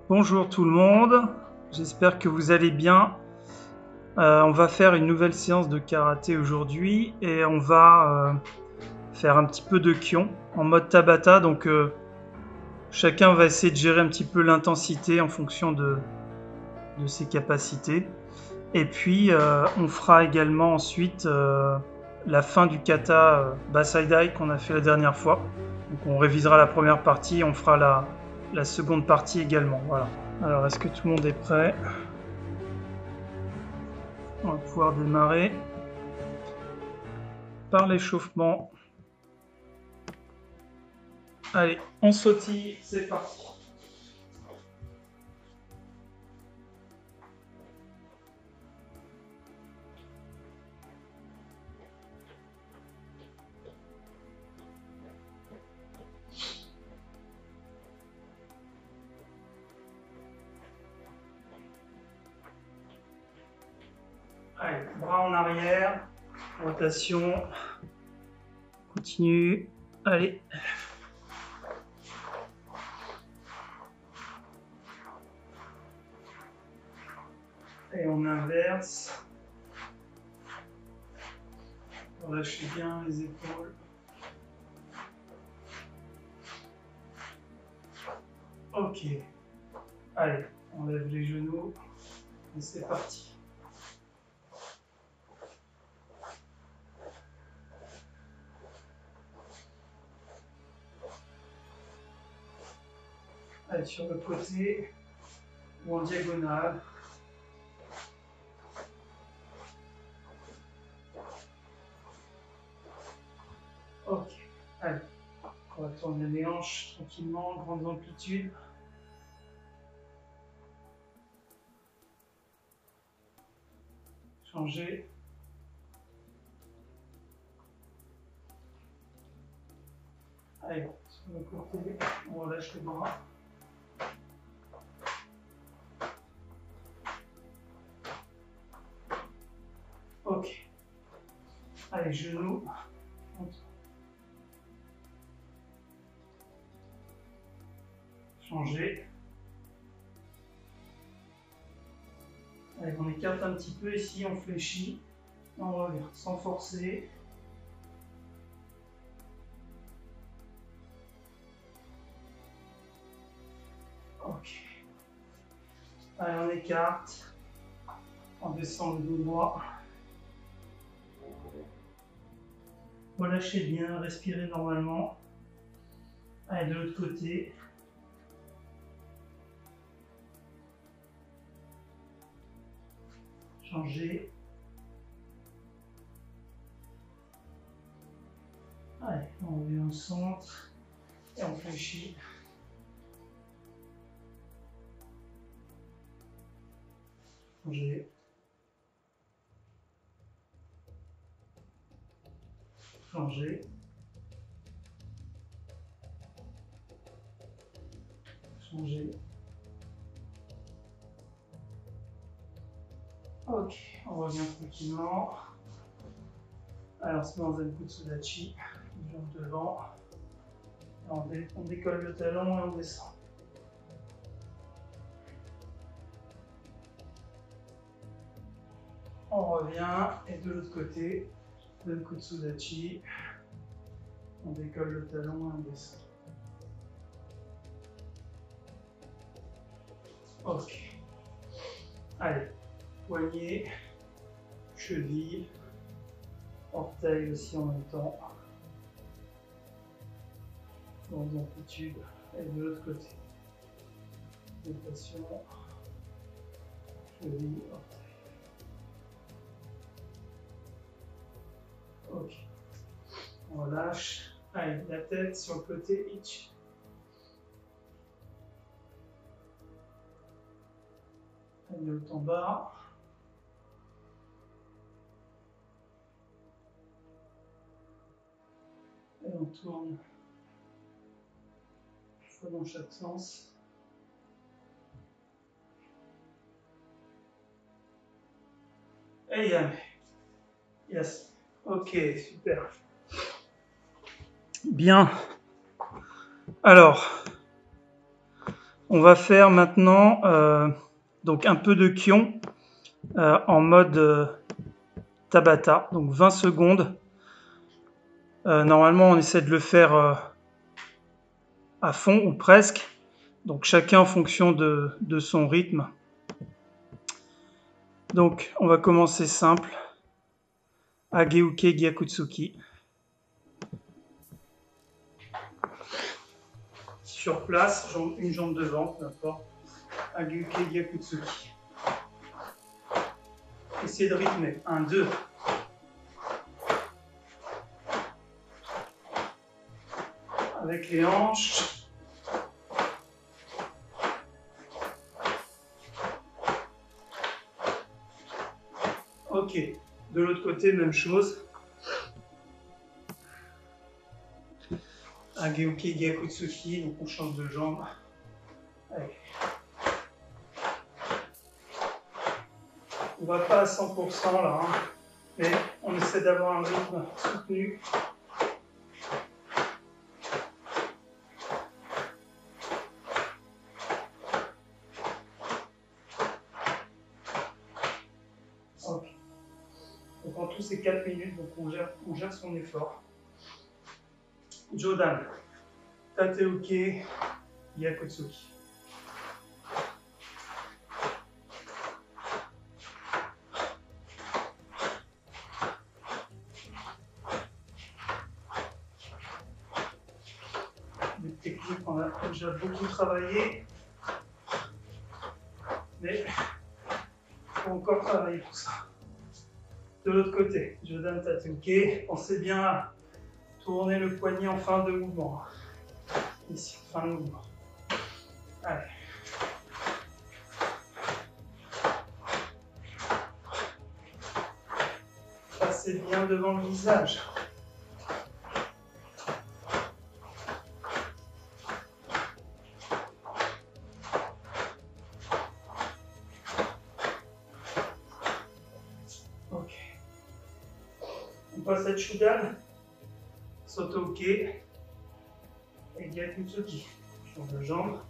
Bonjour tout le monde, j'espère que vous allez bien. On va faire une nouvelle séance de karaté aujourd'hui et on va faire un petit peu de Kyon en mode Tabata. Donc chacun va essayer de gérer un petit peu l'intensité en fonction de ses capacités. Et puis on fera également ensuite la fin du kata Basaidai qu'on a fait la dernière fois. Donc on révisera la première partie et on fera la seconde partie également. Voilà. Alors est-ce que tout le monde est prêt? On va pouvoir démarrer par l'échauffement. Allez, on sautille, c'est parti. Allez, bras en arrière, rotation, continue, allez. Et on inverse. Relâchez bien les épaules. Ok. Allez, on lève les genoux et c'est parti. Allez, sur le côté ou en diagonale. Ok. Allez, on va tourner les hanches tranquillement, grande amplitude. Changer. Allez, sur le côté, on relâche les bras. Ok. Allez, genoux. Changer. Allez, on écarte un petit peu ici, on fléchit. On revient sans forcer. Ok. Allez, on écarte. On descend le dos droit. Relâchez bien, respirez normalement. Allez, de l'autre côté. Changez. Allez, on revient au centre. Et on fléchit. Changez. Changez. Changez. Ok, on revient tranquillement. Alors, on se met dans un coup de Sudachi. Une jambe devant. On décolle le talon et on descend. On revient et de l'autre côté, le coup de Sudachi. On décolle le talon et on descend. Ok. Allez, poignet, cheville, orteil aussi en même temps. Grande amplitude. Et de l'autre côté. Rotation, cheville, orteil. Ok. On relâche. Allez, la tête sur le côté, itch. Allez, haut en bas. Et on tourne. Une fois dans chaque sens. Et yamé. Yes. Ok, super. Bien. Alors, On va faire maintenant donc un peu de Kion en mode Tabata, donc 20 secondes. Normalement, on essaie de le faire à fond ou presque, donc chacun en fonction de son rythme. Donc, on va commencer simple. Ageuke Gyakutsuki. Sur place, une jambe devant, peu importe. Ageuke Gyakutsuki. Essayez de rythmer. 1, 2. Avec les hanches. Ok. De l'autre côté, même chose. Ageuke Gyakutsuki, donc on change de jambe. Allez. On va pas à 100% là, hein, mais on essaie d'avoir un rythme soutenu. Ok. Donc en tout c'est 4 minutes, donc on gère son effort. Jodan, Tateuke Gyakutsuki. Des techniques qu'on a déjà beaucoup travaillé, mais il faut encore travailler pour ça. De l'autre côté, Jodan Tateuke, pensez bien à tourner le poignet en fin de mouvement. Ici, fin de mouvement. Allez. Passez bien devant le visage. Ok. On passe à Chudan, Sotoke et Gyakutsuki. Change de jambe.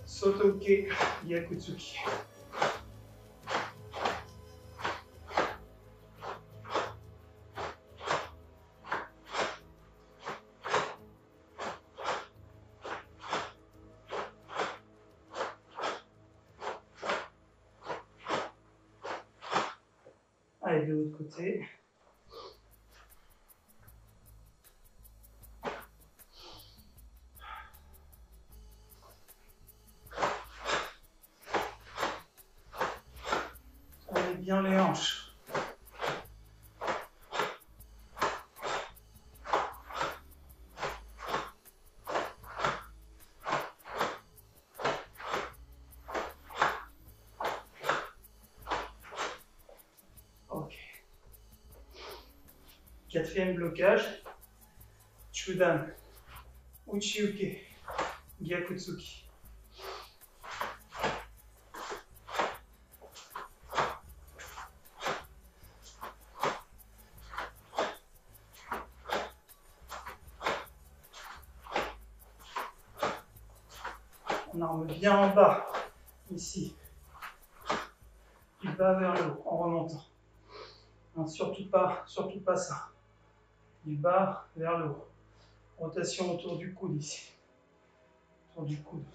Sotoke, Gyakutsuki. Allez, de l'autre côté. Allez bien les hanches. Ok. Quatrième blocage. Chudan, Uchiuke, Gyakutsuki. On arme bien en bas, ici. Du bas vers le haut, en remontant. Non, surtout pas ça. Du bas vers le haut. Rotation autour du coude ici. Autour du coude.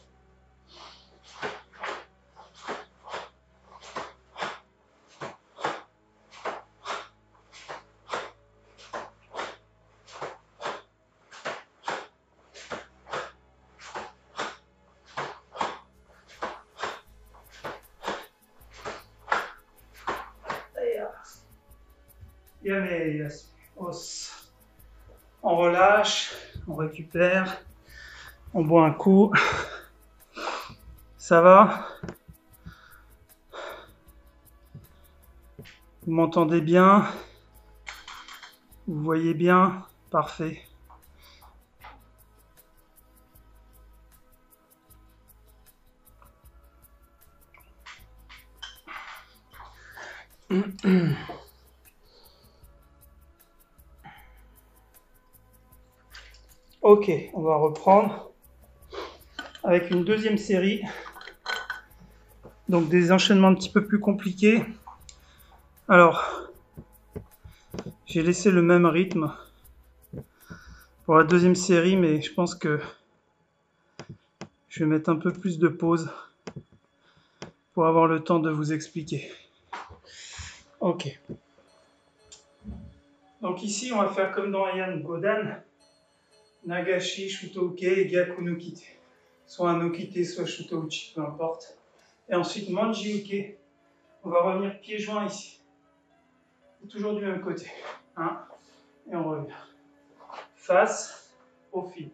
Yame, os. On relâche, on récupère, on boit un coup. Ça va? Vous m'entendez bien? Vous voyez bien? Parfait. Ok, on va reprendre. avec une deuxième série. Donc des enchaînements un petit peu plus compliqués. Alors, j'ai laissé le même rythme pour la deuxième série, mais je pense que je vais mettre un peu plus de pause pour avoir le temps de vous expliquer. Ok. Donc ici, on va faire comme dans Heian Godan, Nagashi, Shutouke et Gyaku no Kite. Soit un Okite, soit Shutouchi, peu importe. Et ensuite, Manji-uke. On va revenir pieds joints ici. Toujours du même côté. Et on revient. Face, profil.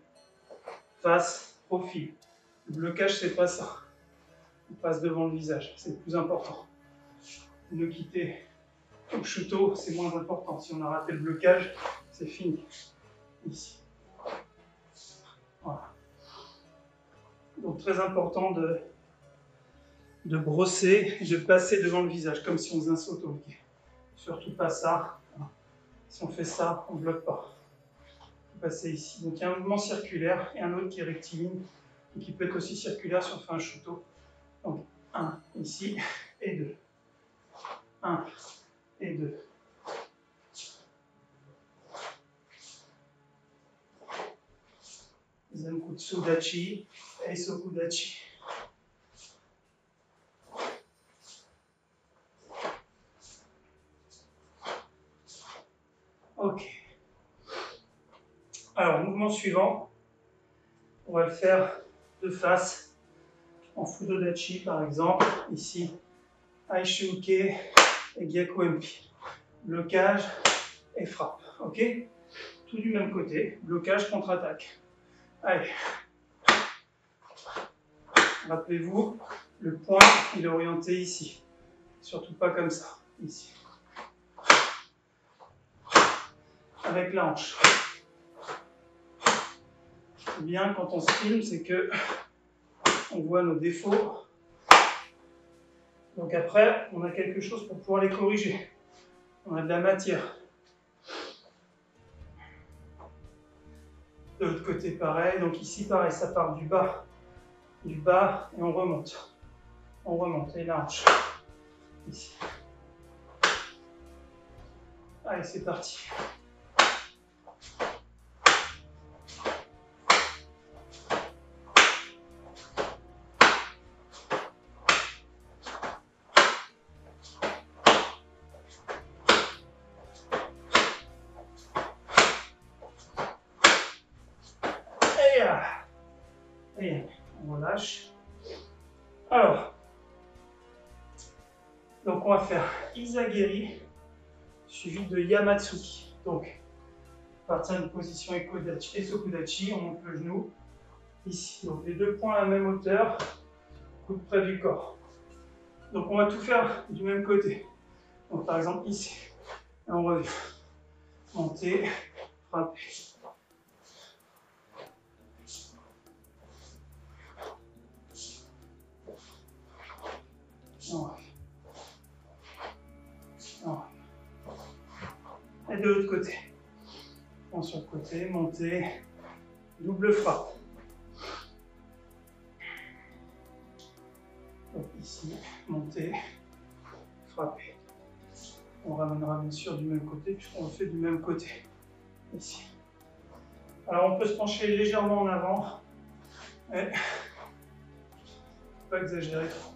Face, profil. Le blocage, c'est pas ça. On passe devant le visage, c'est le plus important. Ne quitter au shuto, c'est moins important. Si on a raté le blocage, c'est fini. Ici. Voilà. Donc très important de brosser et de passer devant le visage, comme si on faisait un saut au pied. Surtout pas ça. Si on fait ça, on ne bloque pas. Il faut passer ici. Donc il y a un mouvement circulaire et un autre qui est rectiligne, et qui peut être aussi circulaire si on fait un shuto. Donc 1 ici et 2. 1 et 2. Zenkutsu dachi, eisoku dachi. Ok. Alors, mouvement suivant, on va le faire de face, en Fudodachi par exemple, ici, Aishiuke et Gyaku Empi. Blocage et frappe, ok? Tout du même côté, blocage, contre-attaque. Allez. Rappelez-vous, le point, il est orienté ici. Surtout pas comme ça, ici. Avec la hanche. Bien quand on se filme, c'est que on voit nos défauts. Donc après, on a quelque chose pour pouvoir les corriger. On a de la matière. De l'autre côté, pareil. Donc ici, pareil, ça part du bas, et on remonte. On remonte, et la hanche. Ici. Allez, c'est parti. Et on relâche. Alors, donc on va faire Izagiri suivi de Yamatsuki. Donc, à partir d'une position Ekodachi et Sokudachi, on monte le genou ici. Donc les deux points à la même hauteur, coude près du corps. Donc on va tout faire du même côté. Donc par exemple ici, et on revient. Monter, frapper. Et de l'autre côté. On sur le côté, monter, double frappe. Donc ici, monter, frapper. On ramènera bien sûr du même côté, puisqu'on le fait du même côté. Ici. Alors on peut se pencher légèrement en avant, mais pas exagérer trop.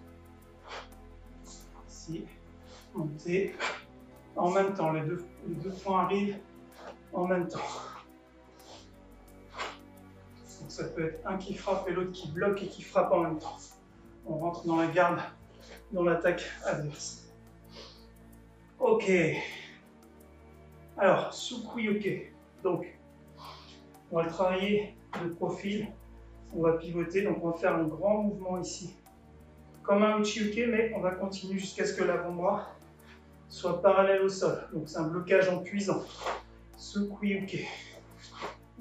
Ici, monter. En même temps, les deux points arrivent en même temps. Donc ça peut être un qui frappe et l'autre qui bloque et qui frappe en même temps. On rentre dans la garde, dans l'attaque adverse. Ok. Alors, Sukuyuke. Donc, on va le travailler de profil. On va pivoter, donc on va faire un grand mouvement ici. Comme un Uchiuke, mais on va continuer jusqu'à ce que l'avant-bras soit parallèle au sol. Donc c'est un blocage en cuisant. Sukuyuke.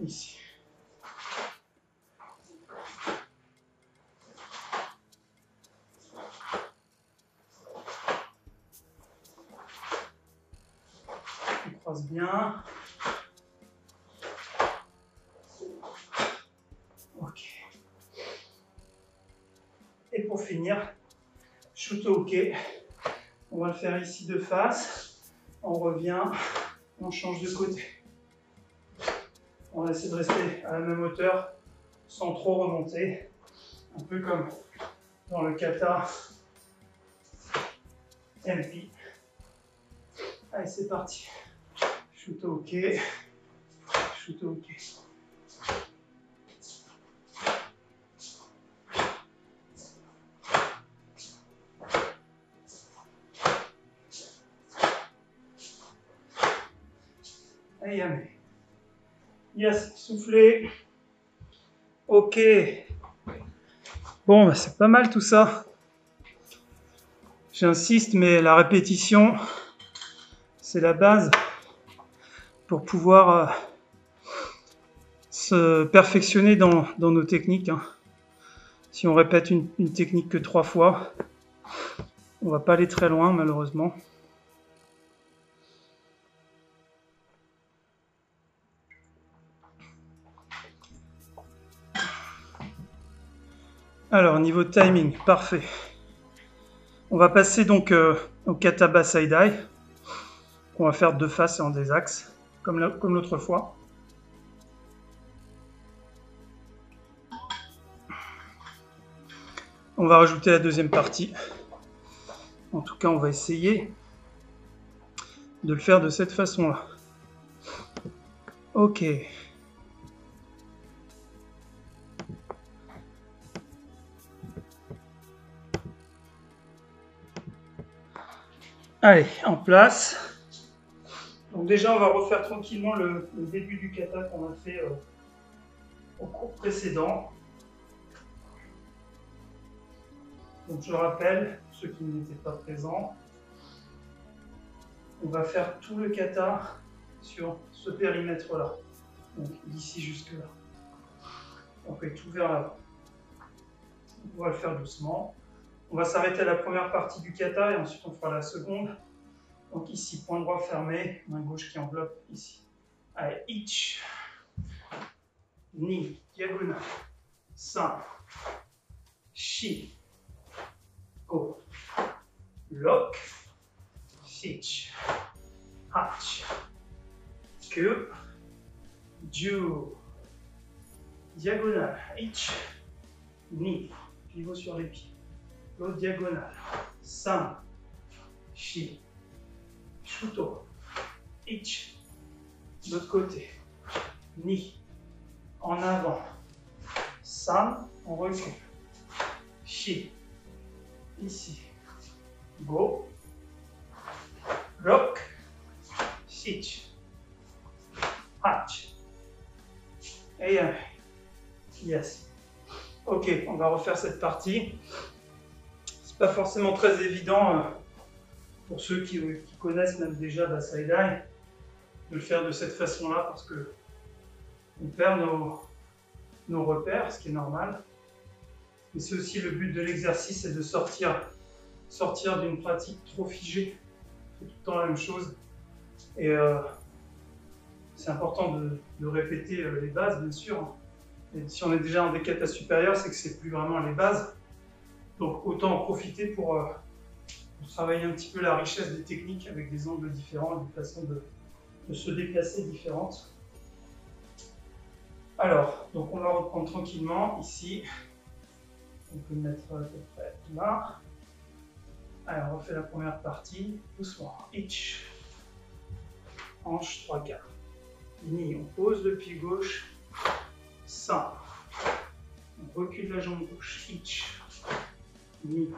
Ici. On croise bien. Ok. pour finir. Shuto uke. On va le faire ici de face. On revient, on change de côté. On va essayer de rester à la même hauteur sans trop remonter. Un peu comme dans le kata MP. Allez, c'est parti. Shuto uke. Shuto uke. Allez, yame. Yes, soufflez. Ok. Bon, bah, c'est pas mal tout ça. J'insiste, mais la répétition, c'est la base pour pouvoir se perfectionner dans nos techniques. Hein. Si on répète une technique que 3 fois, on va pas aller très loin, malheureusement. Alors, niveau timing, parfait. On va passer donc au kata Basaidai. On va faire 2 faces et en des axes, comme l'autre fois. On va rajouter la deuxième partie. En tout cas, on va essayer de le faire de cette façon-là. Ok. Allez, en place. Donc déjà, on va refaire tranquillement le début du kata qu'on a fait au cours précédent. Donc je rappelle, pour ceux qui n'étaient pas présents, on va faire tout le kata sur ce périmètre-là. Donc d'ici jusque-là. On fait tout vers l'avant. On va le faire doucement. On va s'arrêter à la première partie du kata et ensuite on fera la seconde. Donc ici, point droit fermé, main gauche qui enveloppe ici. Allez, ichi, ni, diagonale, san, shi, go, lock, shichi, hachi, kyu, ju, diagonale, ichi, ni, pivot sur les pieds, l'autre diagonale, san, shi, shuto, ichi, de l'autre côté, ni, en avant, san, on recule, shi, ici, go, lock, shichi, hachi, et yes. Ok, on va refaire cette partie. C'est pas forcément très évident pour ceux qui connaissent même déjà Basaidai de le faire de cette façon-là parce que on perd nos repères, ce qui est normal. Mais c'est aussi le but de l'exercice, c'est de sortir d'une pratique trop figée. C'est tout le temps la même chose. Et c'est important de répéter les bases, bien sûr. Et si on est déjà en des katas supérieurs, c'est que c'est plus vraiment les bases. Donc autant en profiter pour travailler un petit peu la richesse des techniques avec des angles différents, des façons de se déplacer différentes. Alors, donc on va reprendre tranquillement ici. On peut mettre à peu près là. Allez, on refait la première partie, doucement. Ichi. Hanche 3/4. Ni, on pose le pied gauche. San. On recule la jambe gauche. Ichi. Ni.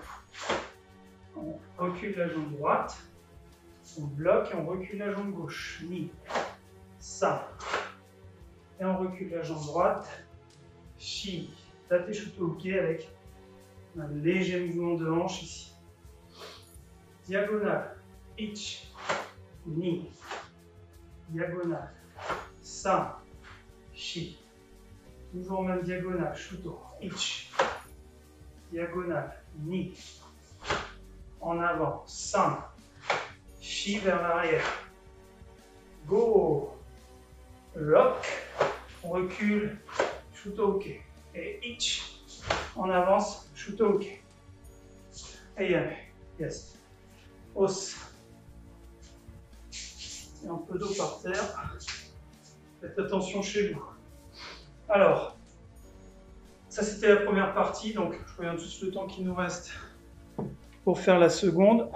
On recule la jambe droite. On bloque et on recule la jambe gauche. Ni. San. Et on recule la jambe droite. Shi. Tate shuto uke avec un léger mouvement de hanche ici. Diagonale. Ichi. Ni. Diagonale. San. Shi. Toujours même diagonale. Shuto. Ichi. Diagonale. Ni. En avant. San. Shi vers l'arrière. Go. Lock. On recule. Shuto uke. Et ichi. On avance. Shuto uke. Ayame. Yes. Hausse. Il y a un peu d'eau par terre. Faites attention chez vous. Alors, ça c'était la première partie. Donc, je regarde juste le temps qu'il nous reste pour faire la seconde.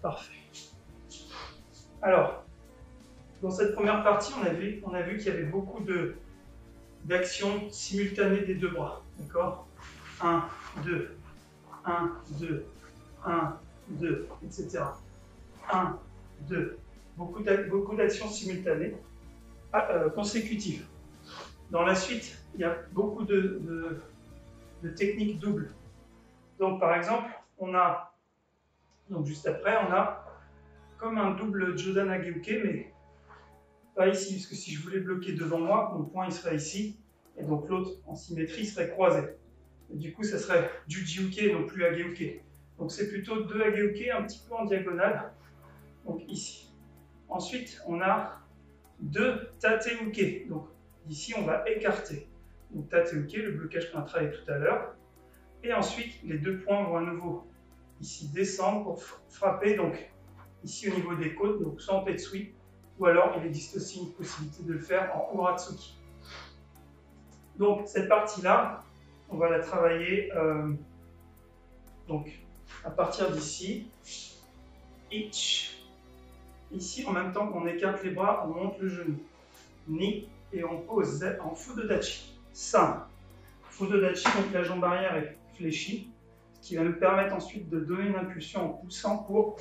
Parfait. Alors, dans cette première partie, on a vu qu'il y avait beaucoup d'actions simultanées des deux bras. D'accord? 1, 2, 1, 2, 1, 2, etc. 1, 2. Beaucoup d'actions simultanées, consécutives. Dans la suite, il y a beaucoup de techniques doubles. Donc, par exemple, donc juste après, on a comme un double Jodan Ageuke, mais pas ici, parce que si je voulais bloquer devant moi, mon point il serait ici, et donc l'autre en symétrie serait croisé. Et du coup, ça serait du Jiuke, non plus Ageuke. Donc c'est plutôt deux Ageuke un petit peu en diagonale, donc ici. Ensuite, on a deux Tateuke, donc ici on va écarter. Donc Tateuke, le blocage qu'on a travaillé tout à l'heure, et ensuite les deux points vont à nouveau ici descendre pour frapper, donc ici au niveau des côtes, donc soit en Tetsui, ou alors il existe aussi une possibilité de le faire en Uratsuki. Donc cette partie-là, on va la travailler donc à partir d'ici. Ich. Ici, en même temps qu'on écarte les bras, on monte le genou. Ni, et on pose en Fudodachi. San. Fudodachi, donc la jambe arrière est fléchie, ce qui va nous permettre ensuite de donner une impulsion en poussant pour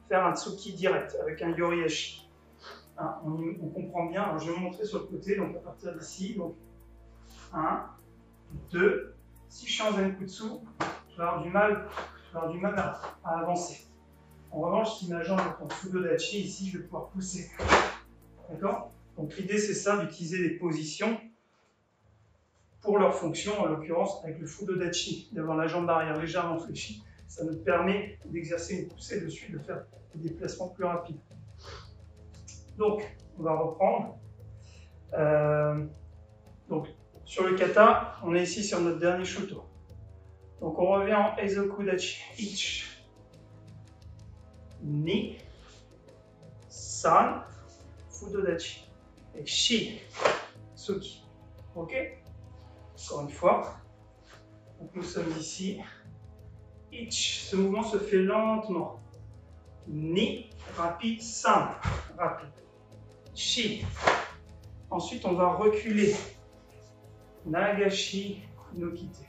faire un Tsuki direct avec un Yoriashi. Hein, on comprend bien, alors je vais vous montrer sur le côté, donc à partir d'ici, donc 1, 2, si je suis en Zenkutsu, je vais avoir du mal à avancer. En revanche, si ma jambe est en Fudodachi, ici, je vais pouvoir pousser. D'accord? Donc l'idée, c'est ça, d'utiliser des positions pour leur fonction, en l'occurrence avec le Fudodachi, d'avoir la jambe arrière légèrement fléchie. Ça nous permet d'exercer une poussée dessus, de faire des déplacements plus rapides. Donc, on va reprendre. Donc, sur le kata, on est ici sur notre dernier shuto. Donc, on revient en Eizokudachi. Ich. Ni, San, Fudodachi. Et Shi, Tsuki. Ok? Encore une fois. Donc nous sommes ici. Ich. Ce mouvement se fait lentement. Ni, rapide, San, rapide. Shi. Ensuite, on va reculer. Nagashi, Nokite.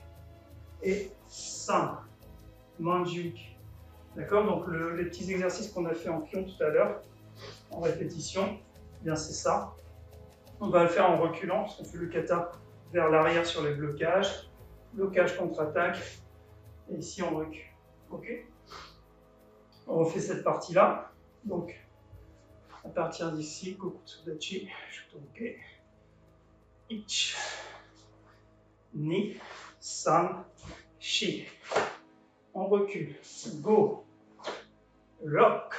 Et San, Manjuki. D'accord? Donc les petits exercices qu'on a fait en pion tout à l'heure, en répétition, eh bien c'est ça. On va le faire en reculant, parce qu'on fait le kata vers l'arrière sur les blocages. Blocage contre-attaque. Et ici on recule. Ok? On refait cette partie-là. Donc, à partir d'ici, Kokutsudachi, Shutoke. Ich. Ni. San. Shi. On recule. Go. Lock.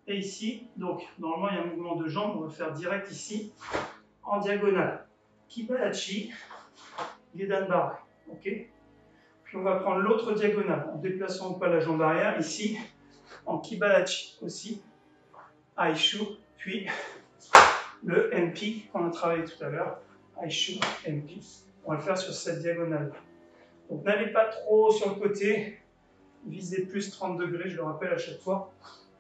Et ici, donc, normalement, il y a un mouvement de jambe. On va faire direct ici, en diagonale. Kibarachi. Gedanbare. Ok? Puis on va prendre l'autre diagonale, en déplaçant pas la jambe arrière, ici, en Kibarachi aussi. Aishu. Puis le MP qu'on a travaillé tout à l'heure. Aishu, MP. On va le faire sur cette diagonale. Donc n'allez pas trop sur le côté, visez plus 30 degrés, je le rappelle à chaque fois.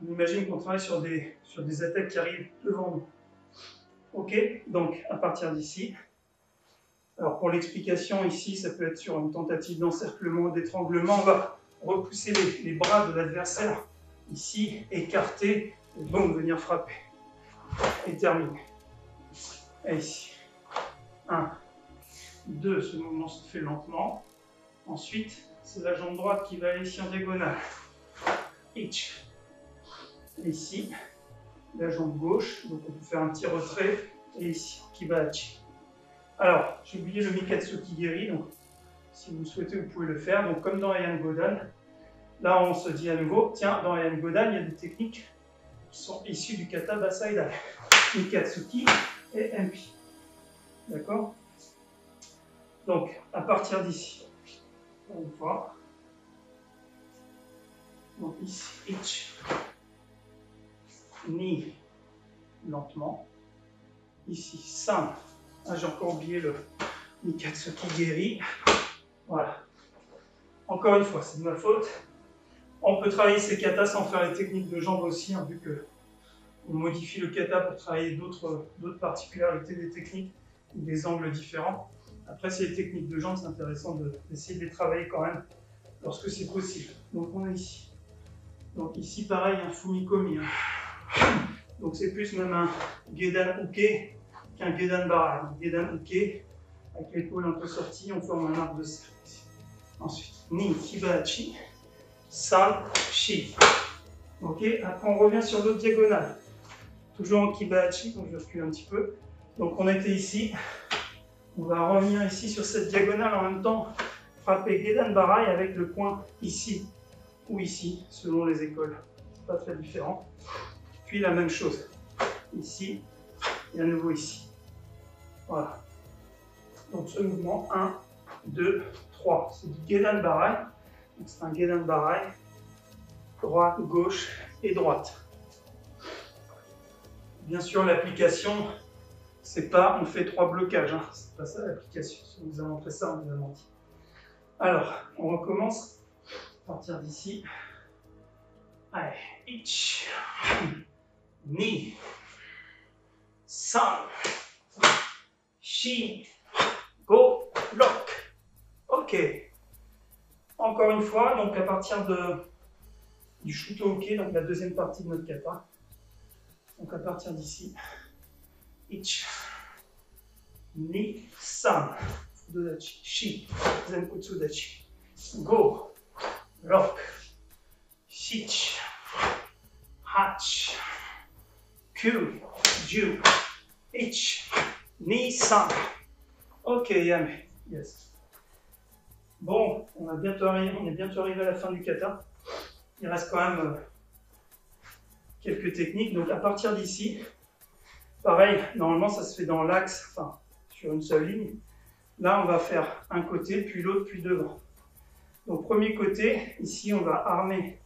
On imagine qu'on travaille sur des attaques qui arrivent devant nous. Ok, donc à partir d'ici. Alors pour l'explication ici, ça peut être sur une tentative d'encerclement, d'étranglement. On va repousser les bras de l'adversaire ici, écarter, et bon, venir frapper. Et terminer. Et ici. 1, 2, ce mouvement se fait lentement. Ensuite, c'est la jambe droite qui va aller ici en diagonale. Ich. Et ici, la jambe gauche. Donc on peut faire un petit retrait. Et ici, Kibachi. Alors, j'ai oublié le Mikatsuki Geri. Donc, si vous le souhaitez, vous pouvez le faire. Donc, comme dans Heian Godan, là, on se dit à nouveau, tiens, dans Heian Godan, il y a des techniques qui sont issues du kata Basaidai. Mikatsuki et MP. D'accord? Donc, à partir d'ici, Une fois. Donc ici, ich, ni, lentement. Ici, san. Ah, j'ai encore oublié le Nikatsuki Geri. Voilà. Encore une fois, c'est de ma faute. On peut travailler ces katas sans faire les techniques de jambes aussi, hein, vu que on modifie le kata pour travailler d'autres particularités des techniques ou des angles différents. Après, c'est les techniques de jambes, c'est intéressant d'essayer de les travailler quand même lorsque c'est possible. Donc on est ici. Donc ici, pareil, un Fumikomi. Hein. Donc c'est plus même un Gedan Uke qu'un Gedan Barai. Gedan Uke, avec l'épaule un peu sortie, on forme un arc de cercle. Ensuite, Ni Kibachi, San, Shi. Ok, après on revient sur l'autre diagonale. Toujours en Kibachi, donc je recule un petit peu. Donc on était ici. On va revenir ici sur cette diagonale en même temps, frapper Gedan Barai avec le point ici ou ici, selon les écoles. C'est pas très différent. Puis la même chose, ici et à nouveau ici. Voilà. Donc ce mouvement, 1, 2, 3. C'est du Gedan Barai. C'est un Gedan Barai, droite, gauche et droite. Bien sûr, l'application, c'est pas on fait 3 blocages. Hein. C'est pas ça l'application. Si vous avez fait ça, on vous a menti. Alors, on recommence à partir d'ici. Allez, ich, ni, san, shi, go, lock. Ok. Encore une fois, donc à partir du Shuto Uke, donc la deuxième partie de notre kata. Donc à partir d'ici, ich, ni, san, fudodachi, shi, zenkutsu dachi, go, lock, shich, hach, kyu, ju, ich, ni, san. Ok, yame, yes. Bon, on est bientôt arrivé à la fin du kata. Il reste quand même quelques techniques. Donc à partir d'ici, pareil, normalement ça se fait dans l'axe, enfin sur une seule ligne. Là, on va faire un côté, puis l'autre, puis devant. Donc premier côté, ici on va armer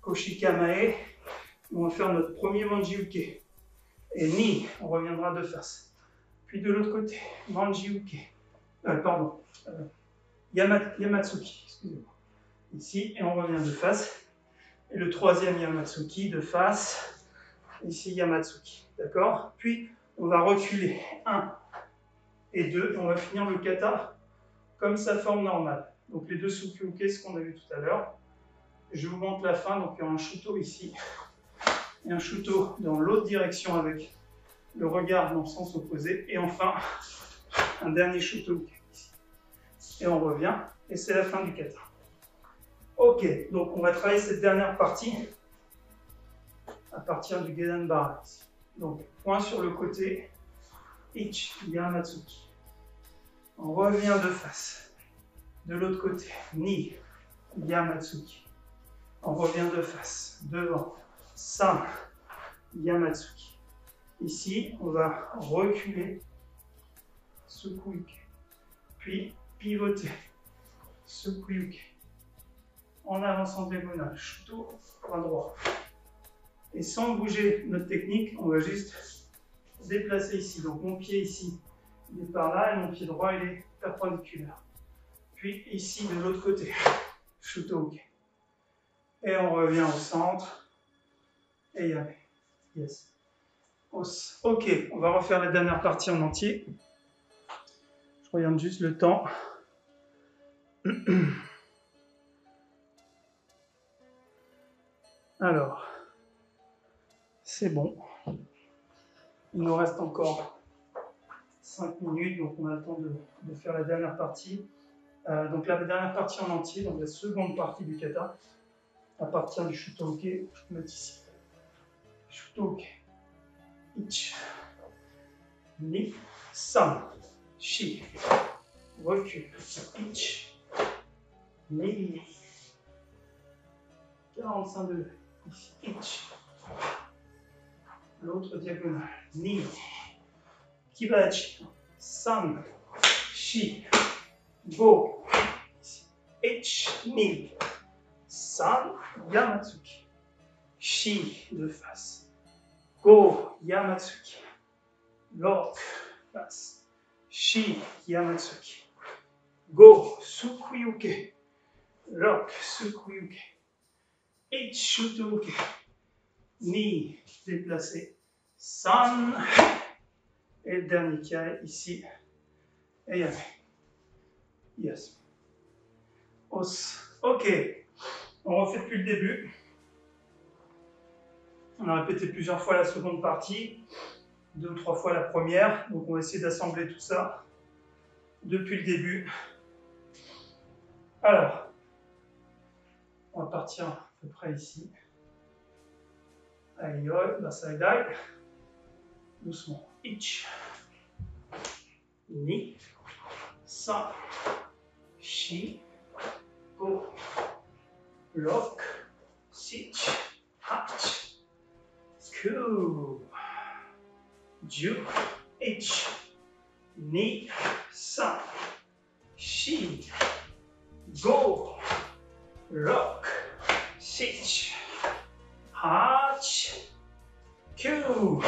Koshikamae. On va faire notre premier Manji-uke. Et Ni, on reviendra de face. Puis de l'autre côté, Manji-uke. Yamatsuki, excusez-moi. Ici, et on revient de face. Et le troisième Yamatsuki de face. Ici, Yamatsuki. D'accord? Puis, on va reculer 1 et 2. Et on va finir le kata comme sa forme normale. Donc, les deux Sukyuke, ce qu'on a vu tout à l'heure. Je vous montre la fin. Donc, il y a un Shuto ici. Et un Shuto dans l'autre direction avec le regard dans le sens opposé. Et enfin, un dernier Shuto ici. Et on revient. Et c'est la fin du kata. Ok, donc on va travailler cette dernière partie à partir du Gedan Barai. Donc, point sur le côté, Ich, Yamatsuki. On revient de face. De l'autre côté, Ni, Yamatsuki. On revient de face. Devant, San, Yamatsuki. Ici, on va reculer, Sukuyuke. Puis, pivoter, Sukuyuke. En avançant diagonale, Shuto, bras droit. Et sans bouger notre technique, on va juste déplacer ici. Donc mon pied ici, il est par là, et mon pied droit, il est perpendiculaire. Puis ici, de l'autre côté, Shuto Uke. Et on revient au centre. Et yame. Yes. Os. Ok, on va refaire la dernière partie en entier. Je regarde juste le temps. Alors, c'est bon. Il nous reste encore 5 minutes, donc on a le temps de faire la dernière partie. Donc la dernière partie en entier, donc la seconde partie du kata, à partir du Shuto Uke, je peux mettre ici. Shuto Uke. Ich. Ni. San. Shi. Recul. Ich. Ni. 45 degrés. Ici. Ich. L'autre diagonale. Ni. Kibachi. San. Shi. Go. H, ni. San, Yamatsuki. Shi, de face. Go, Yamatsuki. Lock, face. Shi, Yamatsuki. Go, Sukuyuke. Lock, Sukuyuke. H, Shutuke. Ni, déplacé. San. Et le dernier kai ici. Et yame. Yes. Os. Ok. On refait depuis le début. On a répété plusieurs fois la seconde partie. 2 ou 3 fois la première. Donc on va essayer d'assembler tout ça depuis le début. Alors, on va partir à peu près ici. Allez, la side eye. Doucement. Ich. Ni. San. Shi. Go. Lock. Sich. Hach. Ku. Ju. Ich. Ni. San. Shi. Go. Lock. Sich. Hach. Ku.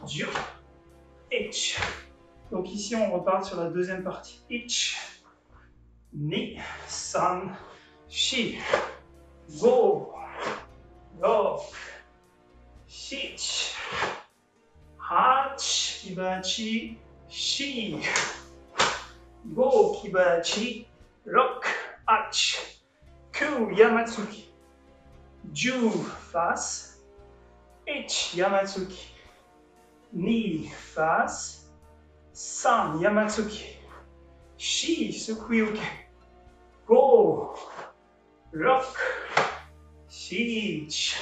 Ju. Ich. Donc ici on repart sur la deuxième partie. Ich. Ni. San. Shi. Go. Lock. Sich. Hach. Kibachi. Shi. Go. Kibachi. Lock. Hach. Ku. Yamatsuki. Ju. Face. Ich. Yamatsuki. Ni. Face. San. Yamatsuki. Shi. Sukuyuke. Go. Lock. Sich.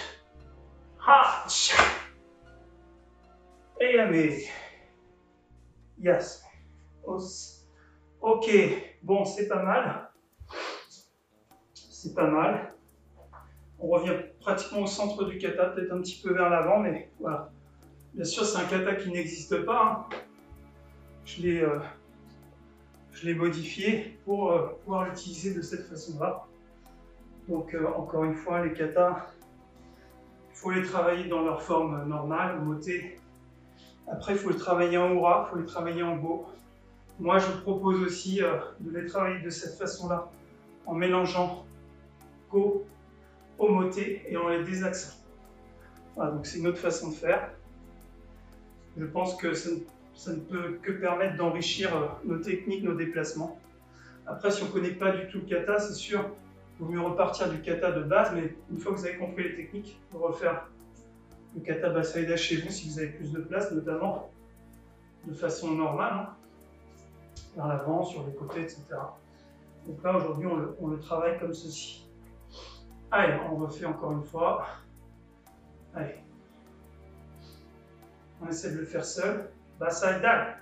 Hach. Et yame. Yes. Os. Ok. Bon, c'est pas mal. C'est pas mal. On revient pratiquement au centre du kata, peut-être un petit peu vers l'avant, mais voilà. Bien sûr, c'est un kata qui n'existe pas. Hein. Je l'ai modifié pour pouvoir l'utiliser de cette façon-là. Donc, encore une fois, les katas, il faut les travailler dans leur forme normale, moté. Après, il faut les travailler en ura, il faut les travailler en go. Moi, je propose aussi de les travailler de cette façon-là, en mélangeant go, omoté et en les désaxant. Voilà, donc c'est une autre façon de faire. Je pense que ça ne peut que permettre d'enrichir nos techniques, nos déplacements. Après, si on ne connaît pas du tout le kata, c'est sûr, il vaut mieux repartir du kata de base, mais une fois que vous avez compris les techniques, vous refaire le kata Basaida chez vous si vous avez plus de place, notamment de façon normale, hein, vers l'avant, sur les côtés, etc. Donc là, aujourd'hui, on le travaille comme ceci. Allez, on refait encore une fois. Allez. On essaie de le faire seul. Basaida.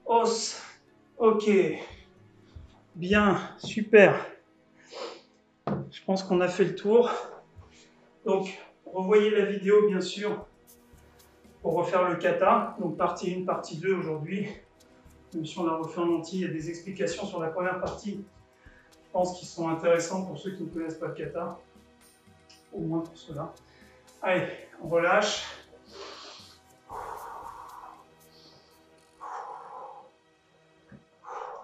Os. Ok. Bien, super. Je pense qu'on a fait le tour. Donc, revoyez la vidéo, bien sûr, pour refaire le kata. Donc, partie 1, partie 2 aujourd'hui. Même si on l'a refait en entier, il y a des explications sur la première partie. Je pense qu'ils sont intéressants pour ceux qui ne connaissent pas le kata. Au moins pour ceux-là. Allez, on relâche.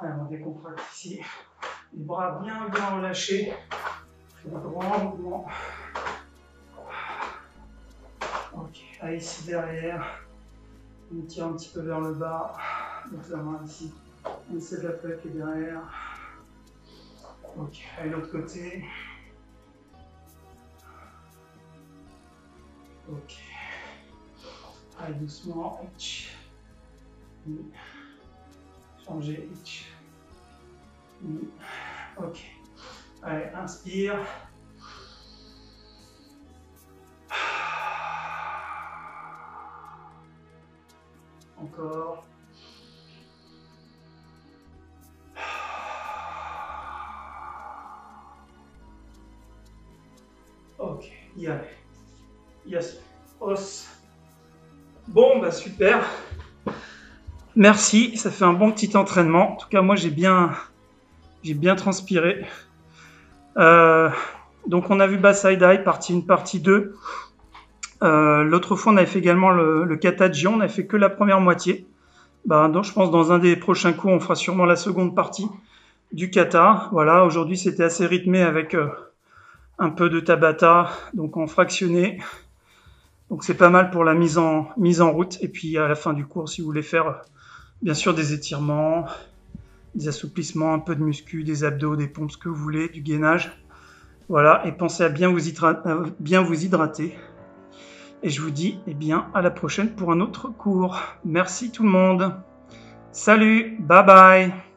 Allez, on décontracte ici. Les bras bien relâchés. Des grands mouvements. Ok, allez, ici derrière. On tire un petit peu vers le bas. Donc la main ici. On essaie de la plaquer derrière. Ok, allez, l'autre côté. Ok. Allez, doucement. Changer. Ok. Allez, inspire. Encore. Ok, y aller. Yes. Os. Bon, bah super. Merci, ça fait un bon petit entraînement. En tout cas, moi, j'ai bien transpiré. Donc, on a vu Basai Dai, partie 1, partie 2. L'autre fois, on avait fait également le kata Jion. On n'a fait que la première moitié. Donc, je pense dans un des prochains cours, on fera sûrement la seconde partie du kata. Voilà, aujourd'hui, c'était assez rythmé avec un peu de tabata, donc en fractionné. Donc, c'est pas mal pour la mise en route. Et puis, à la fin du cours, si vous voulez faire, bien sûr, des étirements, des assouplissements, un peu de muscu, des abdos, des pompes, ce que vous voulez, du gainage. Voilà, et pensez à bien vous hydrater. Et je vous dis à la prochaine pour un autre cours. Merci tout le monde. Salut, bye bye.